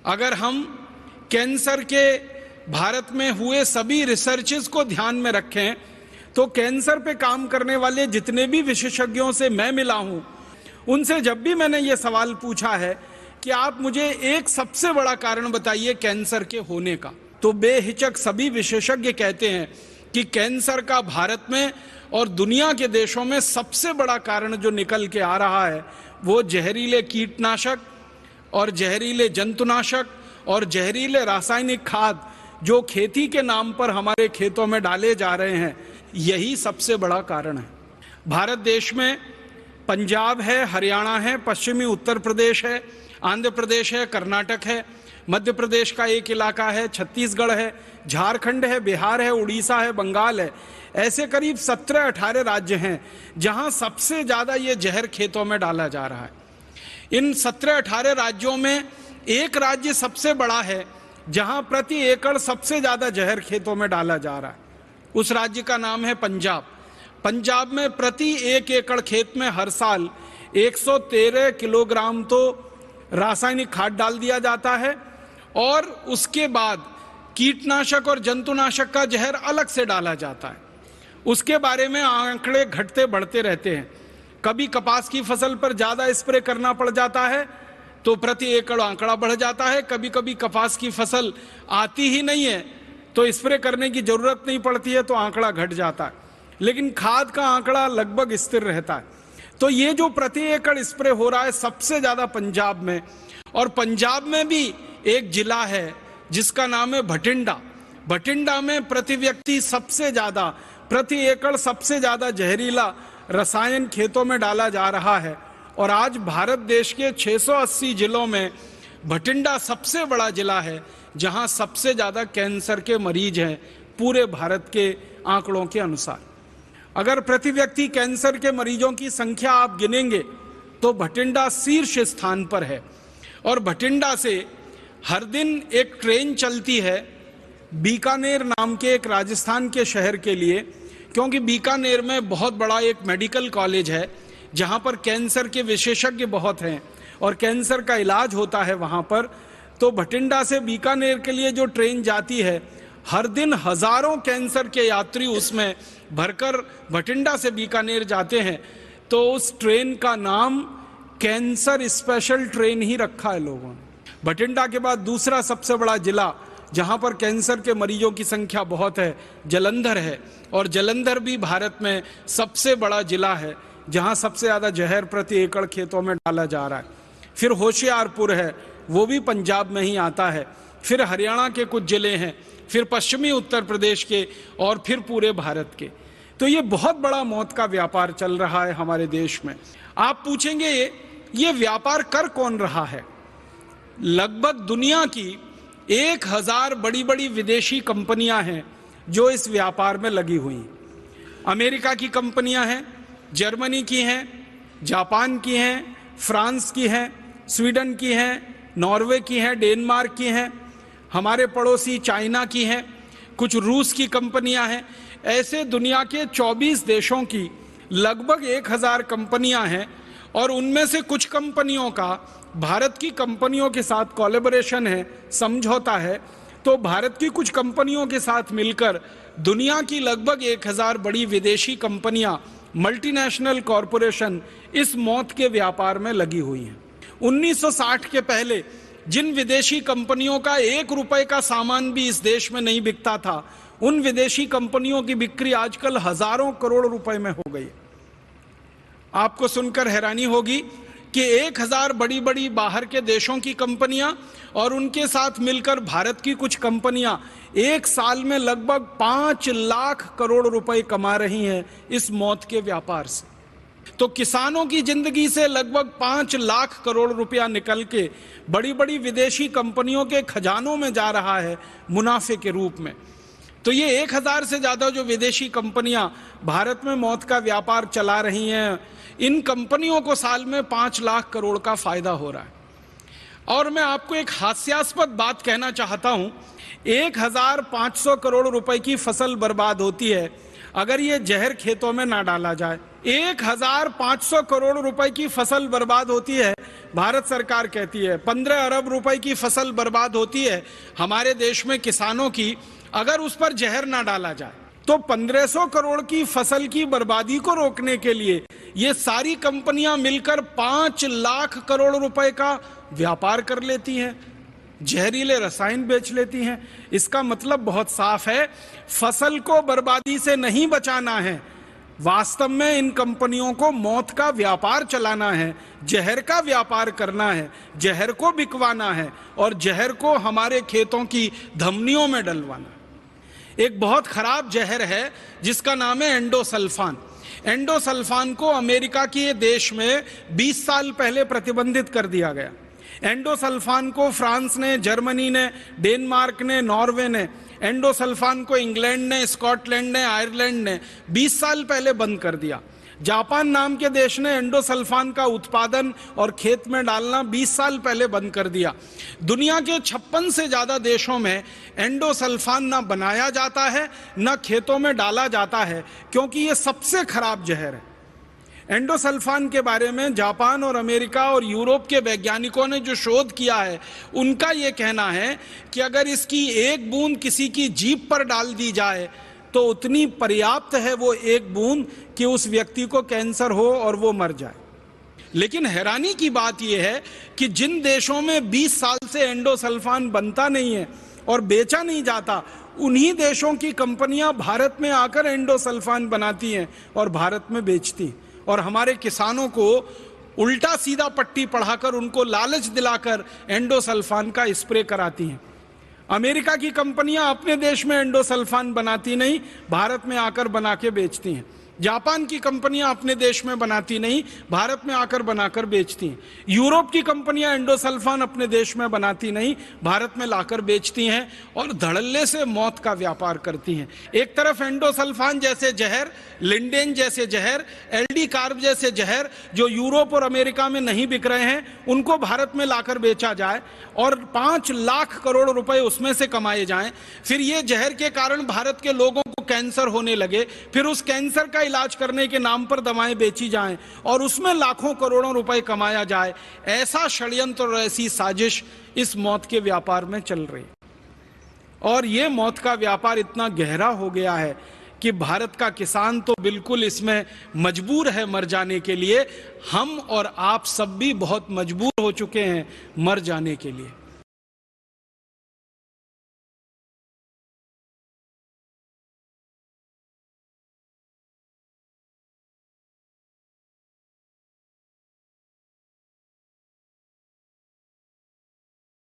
अगर हम कैंसर के भारत में हुए सभी रिसर्चेस को ध्यान में रखें तो कैंसर पे काम करने वाले जितने भी विशेषज्ञों से मैं मिला हूं, उनसे जब भी मैंने ये सवाल पूछा है कि आप मुझे एक सबसे बड़ा कारण बताइए कैंसर के होने का, तो बेहिचक सभी विशेषज्ञ कहते हैं कि कैंसर का भारत में और दुनिया के देशों में सबसे बड़ा कारण जो निकल के आ रहा है वो जहरीले कीटनाशक और जहरीले जंतुनाशक और जहरीले रासायनिक खाद जो खेती के नाम पर हमारे खेतों में डाले जा रहे हैं, यही सबसे बड़ा कारण है। भारत देश में पंजाब है, हरियाणा है, पश्चिमी उत्तर प्रदेश है, आंध्र प्रदेश है, कर्नाटक है, मध्य प्रदेश का एक इलाका है, छत्तीसगढ़ है, झारखंड है, बिहार है, उड़ीसा है, बंगाल है। ऐसे करीब 17-18 राज्य हैं जहां सबसे ज्यादा ये जहर खेतों में डाला जा रहा है। इन 17-18 राज्यों में एक राज्य सबसे बड़ा है जहां प्रति एकड़ सबसे ज्यादा जहर खेतों में डाला जा रहा है। उस राज्य का नाम है पंजाब। पंजाब में प्रति 1 एकड़ खेत में हर साल 113 किलोग्राम तो रासायनिक खाद डाल दिया जाता है और उसके बाद कीटनाशक और जंतुनाशक का जहर अलग से डाला जाता है। उसके बारे में आंकड़े घटते बढ़ते रहते हैं। कभी कपास की फसल पर ज्यादा स्प्रे करना पड़ जाता है तो प्रति एकड़ आंकड़ा बढ़ जाता है। कभी कभी कपास की फसल आती ही नहीं है तो स्प्रे करने की जरूरत नहीं पड़ती है तो आंकड़ा घट जाता है, लेकिन खाद का आंकड़ा लगभग स्थिर रहता है। तो ये जो प्रति एकड़ स्प्रे हो रहा है सबसे ज्यादा पंजाब में, और पंजाब में भी एक जिला है जिसका नाम है भटिंडा। भटिंडा में प्रति व्यक्ति सबसे ज्यादा, प्रति एकड़ सबसे ज्यादा जहरीला रसायन खेतों में डाला जा रहा है। और आज भारत देश के 680 जिलों में भटिंडा सबसे बड़ा जिला है जहां सबसे ज्यादा कैंसर के मरीज हैं पूरे भारत के आंकड़ों के अनुसार। अगर प्रति व्यक्ति कैंसर के मरीजों की संख्या आप गिनेंगे तो भटिंडा शीर्ष स्थान पर है। और भटिंडा से हर दिन एक ट्रेन चलती है बीकानेर नाम के एक राजस्थान के शहर के लिए, क्योंकि बीकानेर में बहुत बड़ा एक मेडिकल कॉलेज है जहां पर कैंसर के विशेषज्ञ बहुत हैं और कैंसर का इलाज होता है वहां पर। तो भटिंडा से बीकानेर के लिए जो ट्रेन जाती है, हर दिन हजारों कैंसर के यात्री उसमें भरकर भटिंडा से बीकानेर जाते हैं। तो उस ट्रेन का नाम कैंसर स्पेशल ट्रेन ही रखा है लोगों ने। भटिंडा के बाद दूसरा सबसे बड़ा जिला जहां पर कैंसर के मरीजों की संख्या बहुत है, जालंधर है। और जालंधर भी भारत में सबसे बड़ा जिला है जहां सबसे ज्यादा जहर प्रति एकड़ खेतों में डाला जा रहा है। फिर होशियारपुर है, वो भी पंजाब में ही आता है। फिर हरियाणा के कुछ जिले हैं, फिर पश्चिमी उत्तर प्रदेश के, और फिर पूरे भारत के। तो ये बहुत बड़ा मौत का व्यापार चल रहा है हमारे देश में। आप पूछेंगे ये व्यापार कर कौन रहा है? लगभग दुनिया की 1000 बड़ी बड़ी विदेशी कंपनियां हैं जो इस व्यापार में लगी हुई हैं। अमेरिका की कंपनियां हैं, जर्मनी की हैं, जापान की हैं, फ्रांस की हैं, स्वीडन की हैं, नॉर्वे की हैं, डेनमार्क की हैं, हमारे पड़ोसी चाइना की हैं, कुछ रूस की कंपनियां हैं। ऐसे दुनिया के 24 देशों की लगभग 1000 कंपनियां हैं और उनमें से कुछ कंपनियों का भारत की कंपनियों के साथ कोलैबोरेशन है, समझौता है। तो भारत की कुछ कंपनियों के साथ मिलकर दुनिया की लगभग 1000 बड़ी विदेशी कंपनियां, मल्टीनेशनल कॉरपोरेशन इस मौत के व्यापार में लगी हुई हैं। 1960 के पहले जिन विदेशी कंपनियों का 1 रुपए का सामान भी इस देश में नहीं बिकता था, उन विदेशी कंपनियों की बिक्री आजकल हजारों करोड़ रुपए में हो गई। आपको सुनकर हैरानी होगी कि 1000 बड़ी बड़ी बाहर के देशों की कंपनियां और उनके साथ मिलकर भारत की कुछ कंपनियां एक साल में लगभग 5 लाख करोड़ रुपए कमा रही हैं इस मौत के व्यापार से। तो किसानों की जिंदगी से लगभग 5 लाख करोड़ रुपया निकल के बड़ी बड़ी विदेशी कंपनियों के खजानों में जा रहा है मुनाफे के रूप में। तो ये 1000 से ज्यादा जो विदेशी कंपनियां भारत में मौत का व्यापार चला रही हैं, इन कंपनियों को साल में 5 लाख करोड़ का फायदा हो रहा है। और मैं आपको एक हास्यास्पद बात कहना चाहता हूं, 1500 करोड़ रुपए की फसल बर्बाद होती है अगर ये जहर खेतों में ना डाला जाए। 1500 करोड़ रुपए की फसल बर्बाद होती है भारत सरकार कहती है 15 अरब रुपए की फसल बर्बाद होती है हमारे देश में किसानों की, अगर उस पर जहर ना डाला जाए। तो 1500 करोड़ की फसल की बर्बादी को रोकने के लिए ये सारी कंपनियां मिलकर 5 लाख करोड़ रुपए का व्यापार कर लेती हैं, जहरीले रसायन बेच लेती हैं। इसका मतलब बहुत साफ है, फसल को बर्बादी से नहीं बचाना है, वास्तव में इन कंपनियों को मौत का व्यापार चलाना है, जहर का व्यापार करना है, जहर को बिकवाना है और जहर को हमारे खेतों की धमनियों में डलवाना है। एक बहुत खराब जहर है जिसका नाम है एंडोसल्फान। एंडोसल्फान को अमेरिका के देश में 20 साल पहले प्रतिबंधित कर दिया गया। एंडोसल्फान को फ्रांस ने, जर्मनी ने, डेनमार्क ने, नॉर्वे ने, एंडोसल्फान को इंग्लैंड ने, स्कॉटलैंड ने, आयरलैंड ने 20 साल पहले बंद कर दिया। जापान नाम के देश ने एंडोसल्फान का उत्पादन और खेत में डालना 20 साल पहले बंद कर दिया। दुनिया के 56 से ज्यादा देशों में एंडोसल्फान ना बनाया जाता है ना खेतों में डाला जाता है, क्योंकि ये सबसे खराब जहर है। एंडोसल्फान के बारे में जापान और अमेरिका और यूरोप के वैज्ञानिकों ने जो शोध किया है, उनका ये कहना है कि अगर इसकी एक बूंद किसी की जीभ पर डाल दी जाए तो उतनी पर्याप्त है वो एक बूंद कि उस व्यक्ति को कैंसर हो और वो मर जाए। लेकिन हैरानी की बात यह है कि जिन देशों में 20 साल से एंडोसल्फान बनता नहीं है और बेचा नहीं जाता, उन्हीं देशों की कंपनियां भारत में आकर एंडोसल्फान बनाती हैं और भारत में बेचती हैं और हमारे किसानों को उल्टा सीधा पट्टी पढ़ाकर उनको लालच दिलाकर एंडोसल्फान का स्प्रे कराती हैं। अमेरिका की कंपनियां अपने देश में एंडोसल्फान बनाती नहीं, भारत में आकर बना के बेचती हैं। जापान की कंपनियां अपने देश में बनाती नहीं, भारत में आकर बनाकर बेचती हैं। यूरोप की कंपनियां एंडोसल्फान अपने देश में बनाती नहीं, भारत में लाकर बेचती हैं और धड़ल्ले से मौत का व्यापार करती हैं। एक तरफ एंडोसल्फान जैसे जहर, लिंडेन जैसे जहर, एलडी कार्ब जैसे जहर जो यूरोप और अमेरिका में नहीं बिक रहे हैं, उनको भारत में लाकर बेचा जाए और 5 लाख करोड़ रुपए उसमें से कमाए जाएं। फिर ये जहर के कारण भारत के लोगों को कैंसर होने लगे, फिर उस कैंसर का इलाज करने के नाम पर दवाएं बेची जाएं और उसमें लाखों करोड़ों रुपए कमाया जाए। ऐसा षड्यंत्र और ऐसी साजिश इस मौत के व्यापार में चल रही है और ये मौत का व्यापार इतना गहरा हो गया है कि भारत का किसान तो बिल्कुल इसमें मजबूर है मर जाने के लिए। हम और आप सब भी बहुत मजबूर हो चुके हैं मर जाने के लिए।